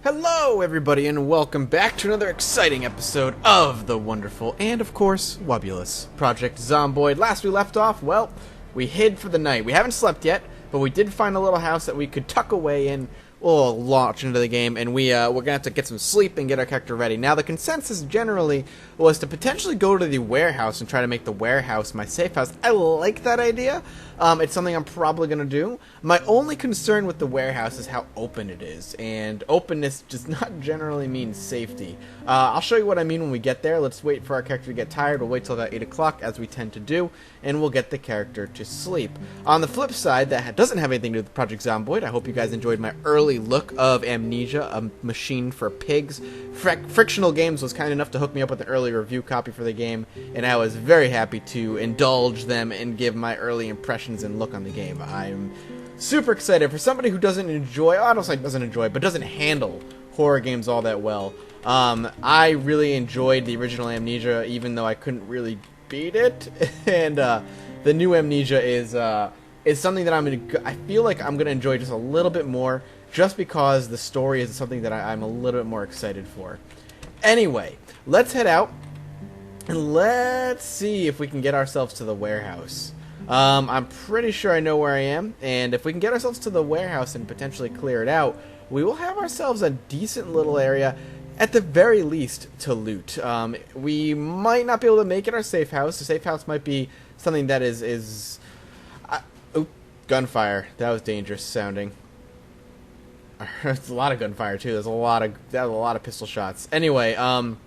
Hello, everybody, and welcome back to another exciting episode of the wonderful and, of course, wobulous Project Zomboid. Last we left off, well, we hid for the night. We haven't slept yet, but we did find a little house that we could tuck away in. We'll launch into the game, and we're gonna have to get some sleep and get our character ready. Now, the consensus generally was to potentially go to the warehouse and try to make the warehouse my safe house. I like that idea. It's something I'm probably gonna do. My only concern with the warehouse is how open it is, and openness does not generally mean safety. I'll show you what I mean when we get there. Let's wait for our character to get tired. We'll wait till about 8 o'clock, as we tend to do, and we'll get the character to sleep. On the flip side, that doesn't have anything to do with Project Zomboid. I hope you guys enjoyed my early look of Amnesia, a machine for pigs. Frictional Games was kind enough to hook me up with an early review copy for the game, and I was very happy to indulge them and give my early impressions and look on the game. I'm super excited. For somebody who doesn't enjoy, I don't say doesn't enjoy, but doesn't handle horror games all that well, I really enjoyed the original Amnesia, even though I couldn't really beat it, and the new Amnesia is something that I feel like I'm gonna enjoy just a little bit more, just because the story is something that I'm a little bit more excited for. Anyway, let's head out and let's see if we can get ourselves to the warehouse. I'm pretty sure I know where I am, and if we can get ourselves to the warehouse and potentially clear it out, we will have ourselves a decent little area, at the very least, to loot. We might not be able to make it our safe house. The safe house might be something that is oh, gunfire. That was dangerous sounding. There's a lot of gunfire too. There's a lot of pistol shots. Anyway, one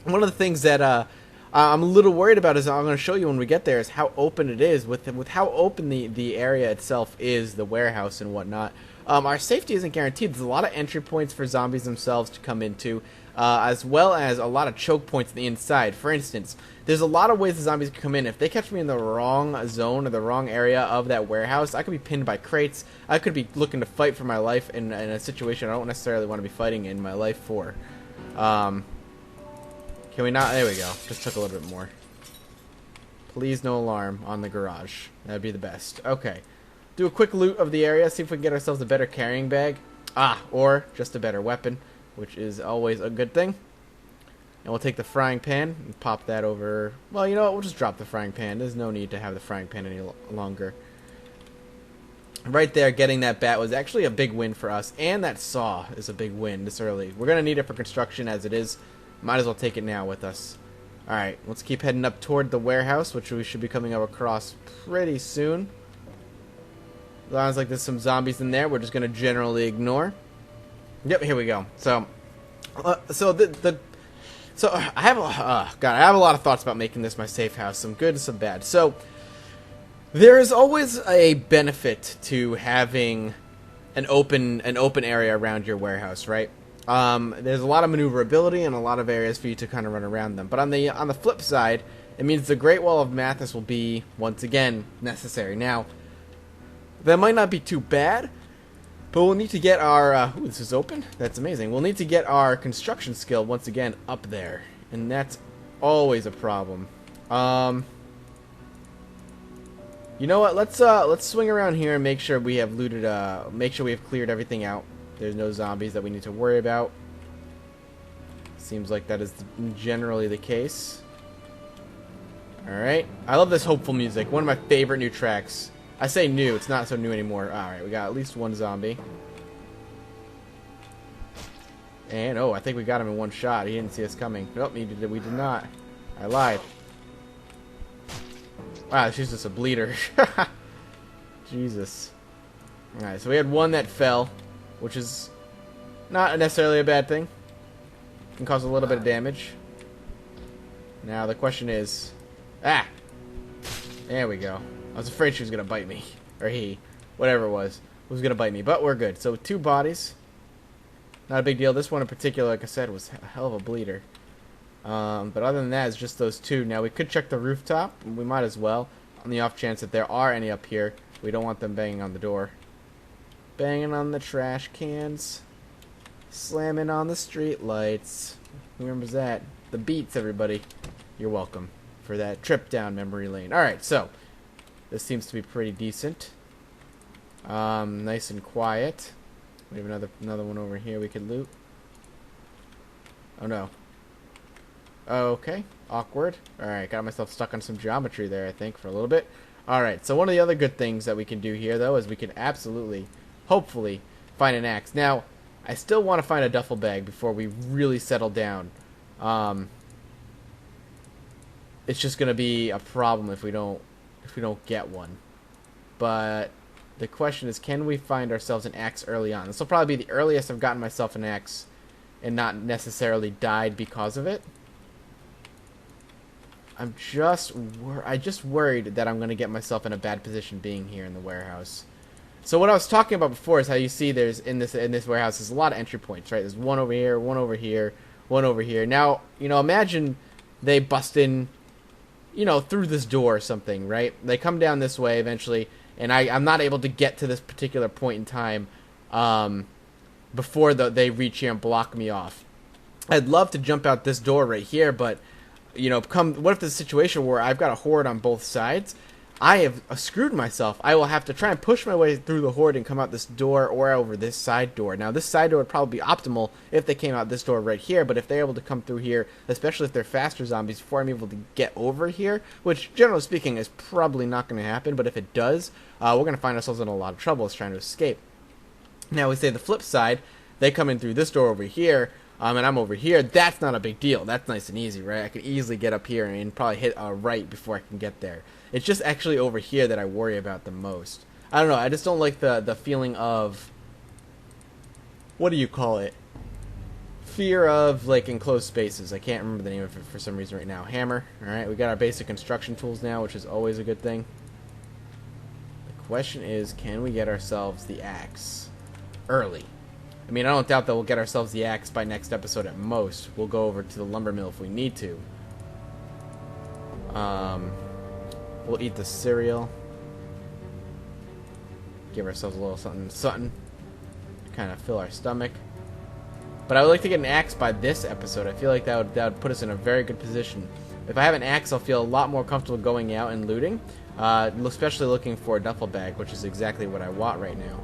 of the things that I'm a little worried about, is I'm going to show you when we get there, is how open it is. With how open the area itself is, the warehouse and whatnot. Our safety isn't guaranteed. There's a lot of entry points for zombies themselves to come into, as well as a lot of choke points on the inside. For instance, there's a lot of ways the zombies can come in. If they catch me in the wrong zone or the wrong area of that warehouse, I could be pinned by crates. I could be looking to fight for my life in a situation I don't necessarily want to be fighting in my life for. Can we not? There we go. Just took a little bit more. Please, no alarm on the garage. That'd be the best. Okay. Do a quick loot of the area. See if we can get ourselves a better carrying bag. Or just a better weapon, which is always a good thing. And we'll take the frying pan and pop that over. Well, you know what? We'll just drop the frying pan. There's no need to have the frying pan any longer. Right there, getting that bat was actually a big win for us. And that saw is a big win this early. We're going to need it for construction as it is. Might as well take it now with us. Alright, let's keep heading up toward the warehouse, which we should be coming up across pretty soon. Sounds like there's some zombies in there we're just going to generally ignore. Yep, here we go. So I have a lot of thoughts about making this my safe house, some good and some bad. So there is always a benefit to having an open area around your warehouse, right? There's a lot of maneuverability and a lot of areas for you to kind of run around them. But on the flip side, it means the Great Wall of Mathis will be, once again, necessary. Now, that might not be too bad, but we'll need to get our... ooh, this is open? That's amazing. We'll need to get our construction skill, once again, up there. And that's always a problem. You know what? Let's swing around here and make sure we have looted... make sure we have cleared everything out. There's no zombies that we need to worry about. Seems like that is generally the case. Alright. I love this hopeful music. One of my favorite new tracks. I say new. It's not so new anymore. Alright, we got at least one zombie. And, oh, I think we got him in one shot. He didn't see us coming. Nope, we did not. I lied. Wow, she's just a bleeder. Jesus. Alright, so we had one that fell, which is not necessarily a bad thing. Can cause a little bit of damage. Now the question is... there we go. I was afraid she was going to bite me. Or he. Whatever it was going to bite me. But we're good. So 2 bodies. Not a big deal. This one in particular, like I said, was a hell of a bleeder. But other than that, it's just those 2. Now we could check the rooftop. We might as well. On the off chance that there are any up here. We don't want them banging on the door. Banging on the trash cans. Slamming on the street lights. Who remembers that? The Beats, everybody. You're welcome for that trip down memory lane. Alright, so this seems to be pretty decent. Nice and quiet. We have another one over here we could loot. Oh no. Okay, awkward. Alright, got myself stuck on some geometry there, I think, for a little bit. Alright, so one of the other good things that we can do here, though, is we can absolutely, hopefully, find an axe. Now, I still want to find a duffel bag before we really settle down. It's just going to be a problem if we don't get one. But the question is, can we find ourselves an axe early on? This will probably be the earliest I've gotten myself an axe and not necessarily died because of it. I just worried that I'm going to get myself in a bad position being here in the warehouse. So what I was talking about before is how you see there's in this warehouse there's a lot of entry points, right? There's one over here, one over here, one over here. Now, imagine they bust in, through this door or something, right? They come down this way eventually, and I'm not able to get to this particular point in time before they reach here and block me off. I'd love to jump out this door right here, but what if there's a situation where I've got a horde on both sides? I have screwed myself. I will have to try and push my way through the horde and come out this door or over this side door. Now, this side door would probably be optimal if they came out this door right here, but if they're able to come through here, especially if they're faster zombies, before I'm able to get over here, which, generally speaking, is probably not going to happen, but if it does, we're going to find ourselves in a lot of trouble trying to escape. Now, we say the flip side, they come in through this door over here, and I'm over here. That's not a big deal. That's nice and easy, right? I can easily get up here and probably hit a right before I can get there. It's just actually over here that I worry about the most. I don't know. I just don't like the feeling of, what do you call it? Fear of, like, enclosed spaces. I can't remember the name of it for some reason right now. Hammer. Alright, we got our basic construction tools now, which is always a good thing. The question is, can we get ourselves the axe early? I mean, I don't doubt that we'll get ourselves the axe by next episode at most. We'll go over to the lumber mill if we need to. We'll eat the cereal. Give ourselves a little something to kind of fill our stomach. But I would like to get an axe by this episode. I feel like that would put us in a very good position. If I have an axe, I'll feel a lot more comfortable going out and looting. Especially looking for a duffel bag, which is exactly what I want right now.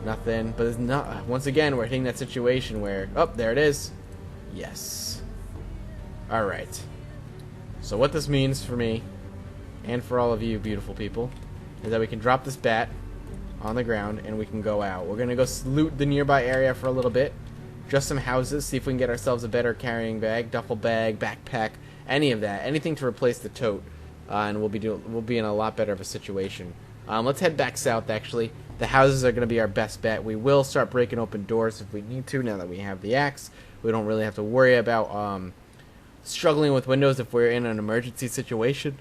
Nothing, but it's not. Once again, we're hitting that situation where, oh, there it is. Yes. All right. So what this means for me, and for all of you beautiful people, is that we can drop this bat on the ground and we can go out. We're gonna go loot the nearby area for a little bit, just some houses, see if we can get ourselves a better carrying bag, duffel bag, backpack, any of that, anything to replace the tote, and we'll be in a lot better of a situation. Let's head back south. Actually, the houses are going to be our best bet. We will start breaking open doors if we need to. Now that we have the axe, we don't really have to worry about struggling with windows if we're in an emergency situation.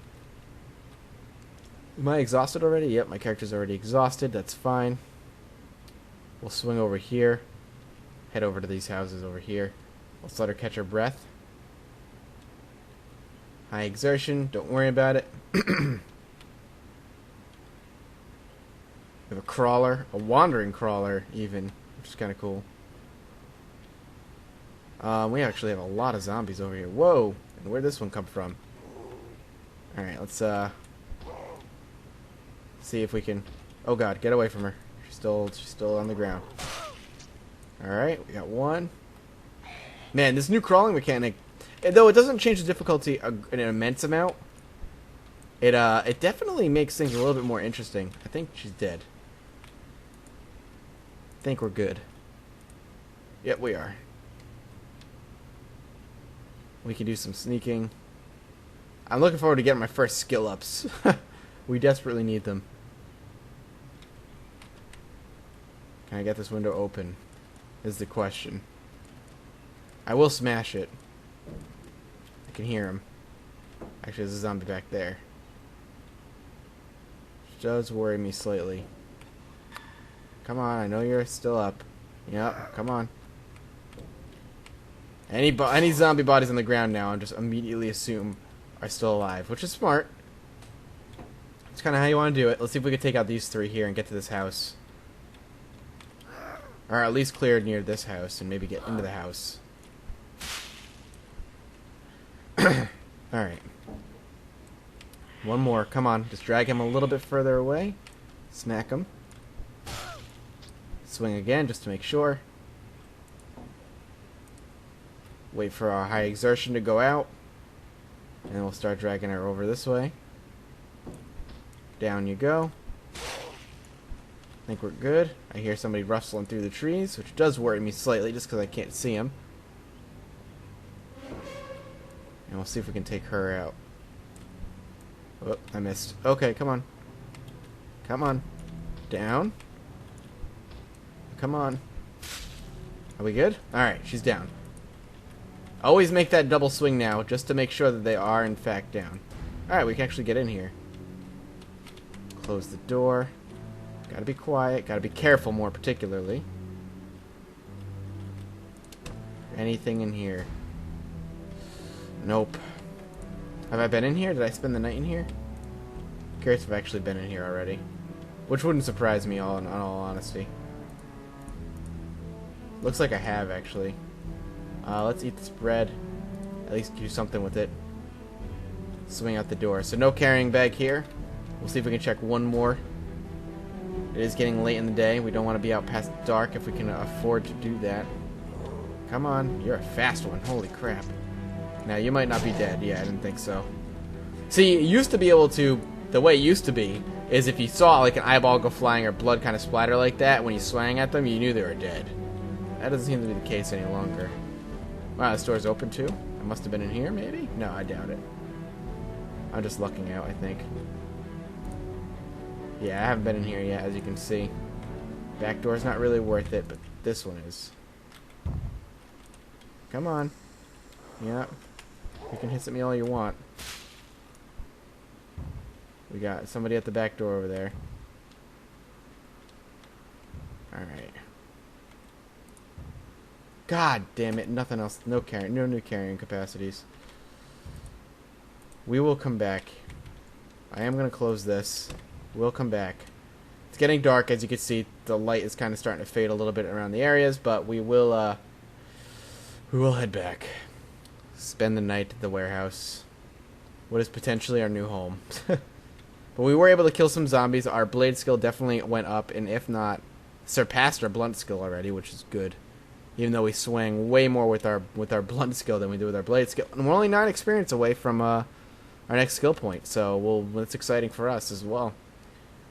Am I exhausted already? Yep, my character's already exhausted. That's fine. We'll swing over here. Head over to these houses over here. Let's let her catch her breath. High exertion. Don't worry about it. We have a crawler, a wandering crawler even, which is kind of cool. We actually have a lot of zombies over here. Whoa! And where'd this one come from? Alright, let's see if we can... Oh god, get away from her. She's still on the ground. Alright, we got one. Man, this new crawling mechanic, though it doesn't change the difficulty an immense amount, it definitely makes things a little bit more interesting. I think she's dead. I think we're good. Yep, we are. We can do some sneaking. I'm looking forward to getting my first skill ups. We desperately need them. Can I get this window open? Is the question. I will smash it. I can hear him. Actually, there's a zombie back there. Which does worry me slightly. Come on, I know you're still up. Yep, come on. Any zombie bodies on the ground now, I just immediately assume are still alive, which is smart. It's kind of how you want to do it. Let's see if we can take out these three here and get to this house. Or at least clear near this house and maybe get into the house. Alright. One more. Come on. Just drag him a little bit further away. Smack him. swing again just to make sure. Wait for our high exertion to go out. And then we'll start dragging her over this way. Down you go. I think we're good. I hear somebody rustling through the trees, which does worry me slightly just because I can't see him. And we'll see if we can take her out. Oh, I missed. Okay, come on. Come on. Down. Come on. Are we good? Alright, she's down. Always make that double swing now, just to make sure that they are, in fact, down. Alright, we can actually get in here. Close the door. Gotta be quiet. Gotta be careful, more particularly. Anything in here? Nope. Have I been in here? Did I spend the night in here? Curious if I've actually been in here already. Which wouldn't surprise me, in all honesty. Looks like I have, actually. Let's eat this bread. At least do something with it. Swing out the door. So no carrying bag here. We'll see if we can check one more. It is getting late in the day. We don't want to be out past dark if we can afford to do that. Come on. You're a fast one. Holy crap. Now, you might not be dead. Yeah, I didn't think so. See, you used to be able to... The way it used to be is if you saw like an eyeball go flying or blood kind of splatter like that, when you swang at them, you knew they were dead. That doesn't seem to be the case any longer. Wow, this door's open too? I must have been in here, maybe? No, I doubt it. I'm just lucking out, I think. Yeah, I haven't been in here yet, as you can see. Back door's not really worth it, but this one is. Come on. Yeah. You can hiss at me all you want. We got somebody at the back door over there. Alright. God damn it, nothing else. No new carrying capacities. We will come back. I am going to close this. We'll come back. It's getting dark, as you can see. The light is kind of starting to fade a little bit around the areas, but we will head back. Spend the night at the warehouse. What is potentially our new home. But we were able to kill some zombies. Our blade skill definitely went up, and if not, surpassed our blunt skill already, which is good. Even though we swing way more with our blunt skill than we do with our blade skill. And we're only 9 experience away from our next skill point, so it's exciting for us as well.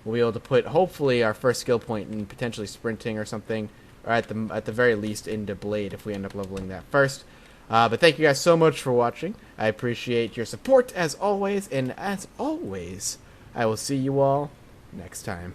We'll be able to put, hopefully, our first skill point in potentially sprinting or something, or at the very least into blade if we end up leveling that first. But thank you guys so much for watching. I appreciate your support as always, and as always, I will see you all next time.